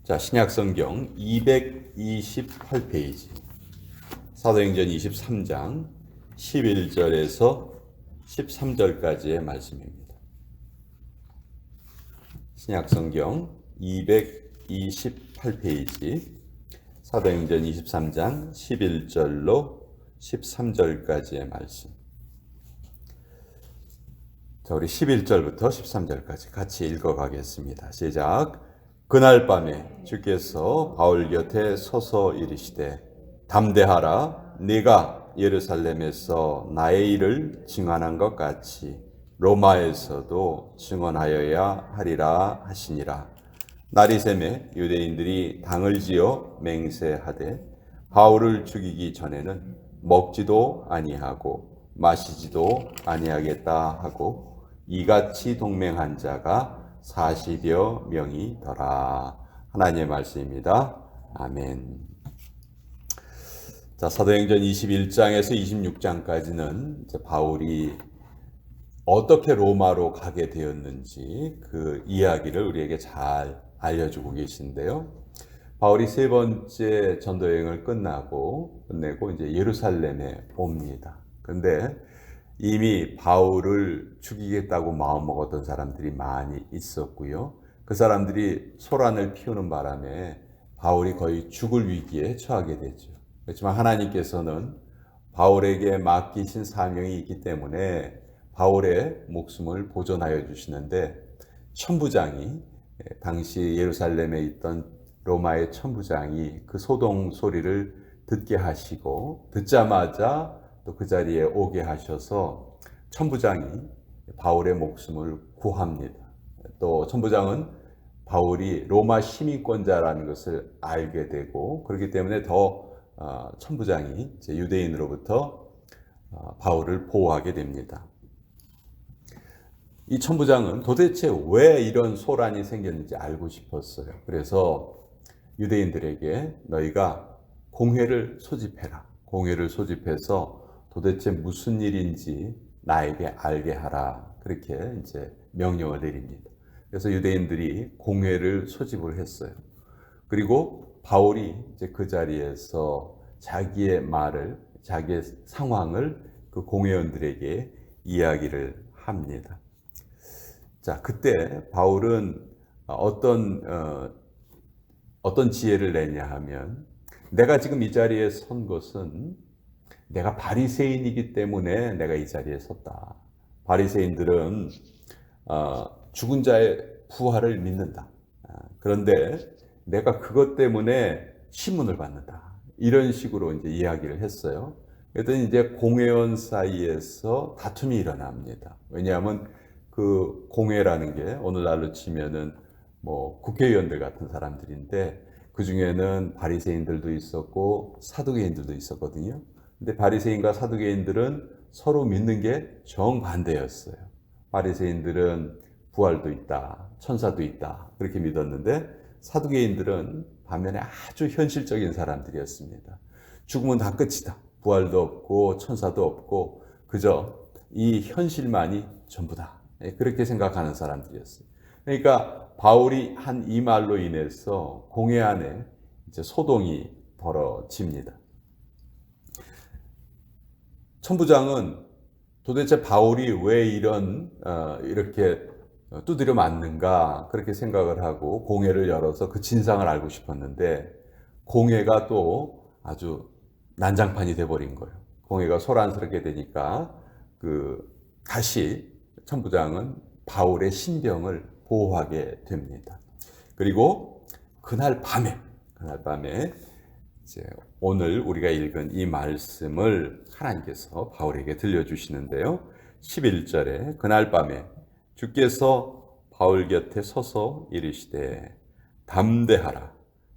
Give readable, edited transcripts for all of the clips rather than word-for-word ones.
자, 신약성경 228페이지 사도행전 23장 11절에서 13절까지의 말씀입니다. 신약성경 228페이지 사도행전 23장 11절로 13절까지의 말씀. 자, 우리 11절부터 13절까지 같이 읽어가겠습니다. 시작. 그날 밤에 주께서 바울 곁에 서서 이르시되 담대하라. 네가 예루살렘에서 나의 일을 증언한 것 같이 로마에서도 증언하여야 하리라 하시니라. 날이 새매 유대인들이 당을 지어 맹세하되 바울을 죽이기 전에는 먹지도 아니하고 마시지도 아니하겠다 하고 이같이 동맹한 자가 40여 명이더라. 하나님의 말씀입니다. 아멘. 자, 사도행전 21장에서 26장까지는 바울이 어떻게 로마로 가게 되었는지 그 이야기를 우리에게 잘 알려주고 계신데요. 바울이 세 번째 전도 여행을 끝내고 이제 예루살렘에 옵니다. 근데 이미 바울을 죽이겠다고 마음먹었던 사람들이 많이 있었고요. 그 사람들이 소란을 피우는 바람에 바울이 거의 죽을 위기에 처하게 되죠. 그렇지만 하나님께서는 바울에게 맡기신 사명이 있기 때문에 바울의 목숨을 보존하여 주시는데, 천부장이, 당시 예루살렘에 있던 로마의 천부장이 그 소동 소리를 듣게 하시고 듣자마자 또 그 자리에 오게 하셔서 천부장이 바울의 목숨을 구합니다. 또 천부장은 바울이 로마 시민권자라는 것을 알게 되고, 그렇기 때문에 더 천부장이 이제 유대인으로부터 바울을 보호하게 됩니다. 이 천부장은 도대체 왜 이런 소란이 생겼는지 알고 싶었어요. 그래서 유대인들에게 너희가 공회를 소집해라. 공회를 소집해서 도대체 무슨 일인지 나에게 알게 하라. 그렇게 이제 명령을 내립니다. 그래서 유대인들이 공회를 소집을 했어요. 그리고 바울이 이제 그 자리에서 자기의 말을, 자기의 상황을 그 공회원들에게 이야기를 합니다. 자, 그때 바울은 어떤 지혜를 내냐 하면, 내가 지금 이 자리에 선 것은 내가 바리새인이기 때문에 내가 이 자리에 섰다. 바리새인들은 죽은 자의 부활을 믿는다. 그런데 내가 그것 때문에 신문을 받는다. 이런 식으로 이제 이야기를 했어요. 그랬더니 이제 공회원 사이에서 다툼이 일어납니다. 왜냐하면 그 공회라는 게 오늘날로 치면은 뭐 국회의원들 같은 사람들인데, 그 중에는 바리새인들도 있었고 사두개인들도 있었거든요. 근데 바리새인과 사두개인들은 서로 믿는 게 정반대였어요. 바리새인들은 부활도 있다, 천사도 있다, 그렇게 믿었는데 사두개인들은 반면에 아주 현실적인 사람들이었습니다. 죽으면 다 끝이다. 부활도 없고 천사도 없고 그저 이 현실만이 전부다. 그렇게 생각하는 사람들이었어요. 그러니까 바울이 한 이 말로 인해서 공회 안에 이제 소동이 벌어집니다. 천부장은 도대체 바울이 왜 이렇게 두드려 맞는가 그렇게 생각을 하고 공회를 열어서 그 진상을 알고 싶었는데, 공회가 또 아주 난장판이 돼버린 거예요. 공회가 소란스럽게 되니까 다시 천부장은 바울의 신병을 보호하게 됩니다. 그리고 그날 밤에 이제 오늘 우리가 읽은 이 말씀을 하나님께서 바울에게 들려주시는데요. 11절에 그날 밤에 주께서 바울 곁에 서서 이르시되 담대하라.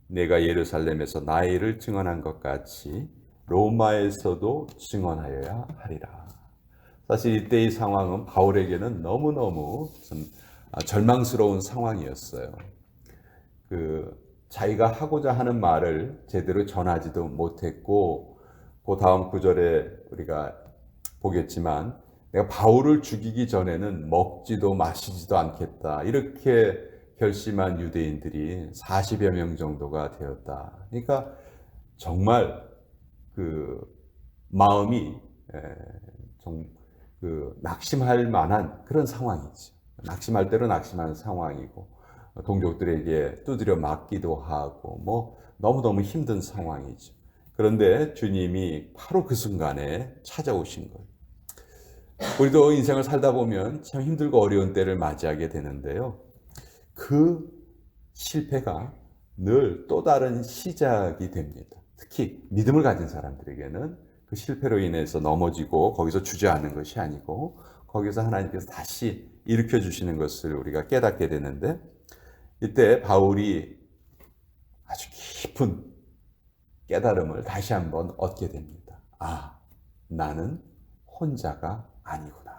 내가 예루살렘에서 나의 일을 증언한 것 같이 로마에서도 증언하여야 하리라. 사실 이때의 상황은 바울에게는 너무너무 좀 절망스러운 상황이었어요. 자기가 하고자 하는 말을 제대로 전하지도 못했고, 그 다음 구절에 우리가 보겠지만 내가 바울을 죽이기 전에는 먹지도 마시지도 않겠다, 이렇게 결심한 유대인들이 40여 명 정도가 되었다. 그러니까 정말 그 마음이 좀 낙심할 만한 그런 상황이죠. 낙심할 대로 낙심하는 상황이고, 동족들에게 두드려 맞기도 하고, 뭐 너무너무 힘든 상황이죠. 그런데 주님이 바로 그 순간에 찾아오신 거예요. 우리도 인생을 살다 보면 참 힘들고 어려운 때를 맞이하게 되는데요. 그 실패가 늘 또 다른 시작이 됩니다. 특히 믿음을 가진 사람들에게는 그 실패로 인해서 넘어지고 거기서 주저하는 것이 아니고 거기서 하나님께서 다시 일으켜 주시는 것을 우리가 깨닫게 되는데, 이때 바울이 아주 깊은 깨달음을 다시 한번 얻게 됩니다. 아, 나는 혼자가 아니구나.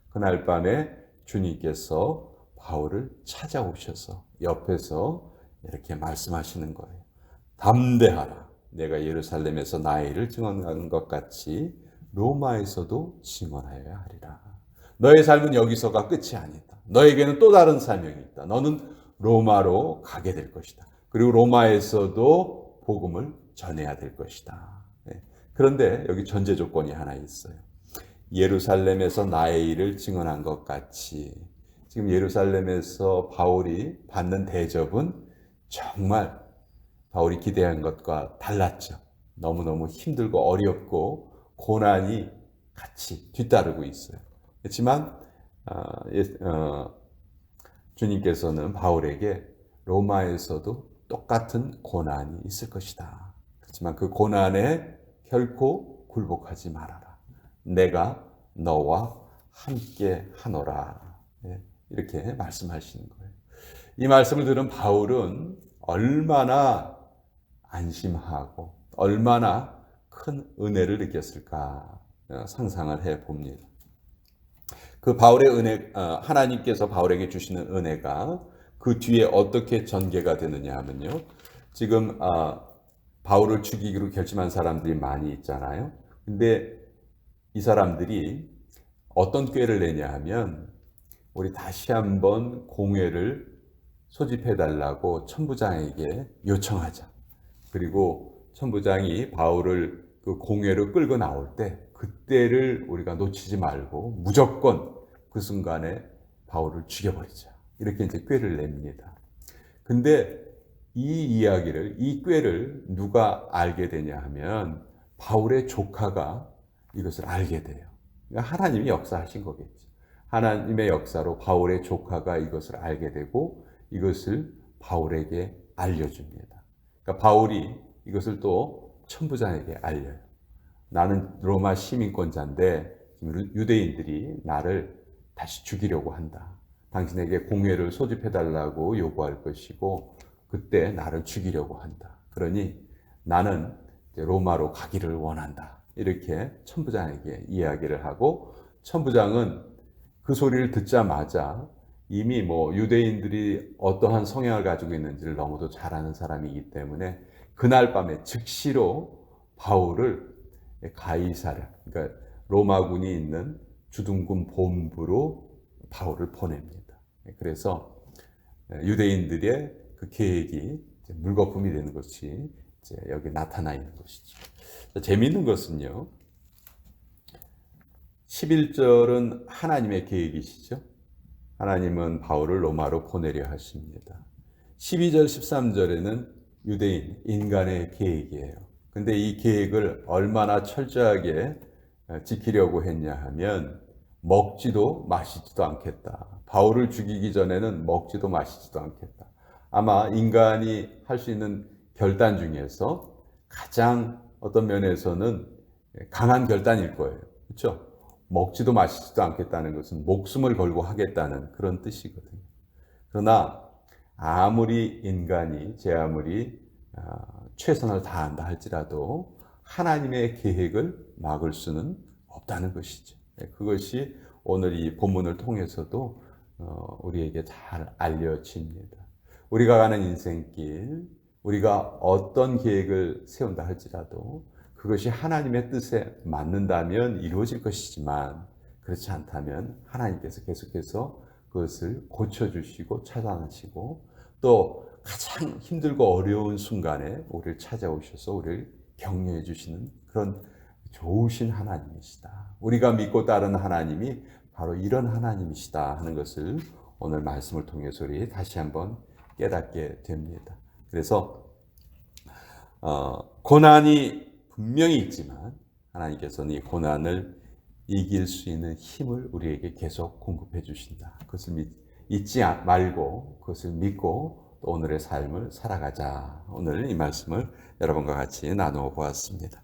그날 밤에 주님께서 바울을 찾아오셔서 옆에서 이렇게 말씀하시는 거예요. 담대하라. 내가 예루살렘에서 나의 일을 증언하는 것 같이 로마에서도 증언하여야 하리라. 너의 삶은 여기서가 끝이 아니다. 너에게는 또 다른 사명이 있다. 너는 로마로 가게 될 것이다. 그리고 로마에서도 복음을 전해야 될 것이다. 그런데 여기 전제 조건이 하나 있어요. 예루살렘에서 나의 일을 증언한 것 같이. 지금 예루살렘에서 바울이 받는 대접은 정말 바울이 기대한 것과 달랐죠. 너무너무 힘들고 어렵고 고난이 같이 뒤따르고 있어요. 그렇지만 주님께서는 바울에게 로마에서도 똑같은 고난이 있을 것이다. 그렇지만 그 고난에 결코 굴복하지 말아라. 내가 너와 함께 하노라. 이렇게 말씀하시는 거예요. 이 말씀을 들은 바울은 얼마나 안심하고 얼마나 큰 은혜를 느꼈을까 상상을 해 봅니다. 그 바울의 은혜, 하나님께서 바울에게 주시는 은혜가 그 뒤에 어떻게 전개가 되느냐 하면요. 지금 바울을 죽이기로 결심한 사람들이 많이 있잖아요. 근데 이 사람들이 어떤 꾀를 내냐 하면, 우리 다시 한번 공회를 소집해 달라고 천부장에게 요청하자. 그리고 천부장이 바울을 그 공회로 끌고 나올 때 그때를 우리가 놓치지 말고 무조건 그 순간에 바울을 죽여버리자. 이렇게 이제 꾀를 냅니다. 근데 이 꾀를 누가 알게 되냐 하면 바울의 조카가 이것을 알게 돼요. 그러니까 하나님이 역사하신 거겠죠. 하나님의 역사로 바울의 조카가 이것을 알게 되고 이것을 바울에게 알려줍니다. 그러니까 바울이 이것을 또 천부장에게 알려요. 나는 로마 시민권자인데 유대인들이 나를 다시 죽이려고 한다. 당신에게 공회를 소집해달라고 요구할 것이고 그때 나를 죽이려고 한다. 그러니 나는 로마로 가기를 원한다. 이렇게 천부장에게 이야기를 하고, 천부장은 그 소리를 듣자마자 이미 유대인들이 어떠한 성향을 가지고 있는지를 너무도 잘 아는 사람이기 때문에 그날 밤에 즉시로 바울을 가이사랴, 그러니까 로마군이 있는 주둔군 본부로 바울을 보냅니다. 그래서 유대인들의 그 계획이 물거품이 되는 것이 이제 여기 나타나 있는 것이죠. 재미있는 것은요, 11절은 하나님의 계획이시죠. 하나님은 바울을 로마로 보내려 하십니다. 12절, 13절에는 유대인, 인간의 계획이에요. 근데 이 계획을 얼마나 철저하게 지키려고 했냐 하면 먹지도 마시지도 않겠다. 바울을 죽이기 전에는 먹지도 마시지도 않겠다. 아마 인간이 할 수 있는 결단 중에서 가장 어떤 면에서는 강한 결단일 거예요. 그렇죠? 먹지도 마시지도 않겠다는 것은 목숨을 걸고 하겠다는 그런 뜻이거든요. 그러나 아무리 인간이 제 아무리 최선을 다한다 할지라도 하나님의 계획을 막을 수는 없다는 것이죠. 그것이 오늘 이 본문을 통해서도 우리에게 잘 알려집니다. 우리가 가는 인생길, 우리가 어떤 계획을 세운다 할지라도 그것이 하나님의 뜻에 맞는다면 이루어질 것이지만 그렇지 않다면 하나님께서 계속해서 그것을 고쳐주시고 차단하시고 또 가장 힘들고 어려운 순간에 우리를 찾아오셔서 우리를 격려해 주시는 그런 좋으신 하나님이시다. 우리가 믿고 따르는 하나님이 바로 이런 하나님이시다 하는 것을 오늘 말씀을 통해서 우리 다시 한번 깨닫게 됩니다. 그래서 고난이 분명히 있지만 하나님께서는 이 고난을 이길 수 있는 힘을 우리에게 계속 공급해 주신다. 그것을 잊지 말고 그것을 믿고 또 오늘의 삶을 살아가자. 오늘 이 말씀을 여러분과 같이 나누어 보았습니다.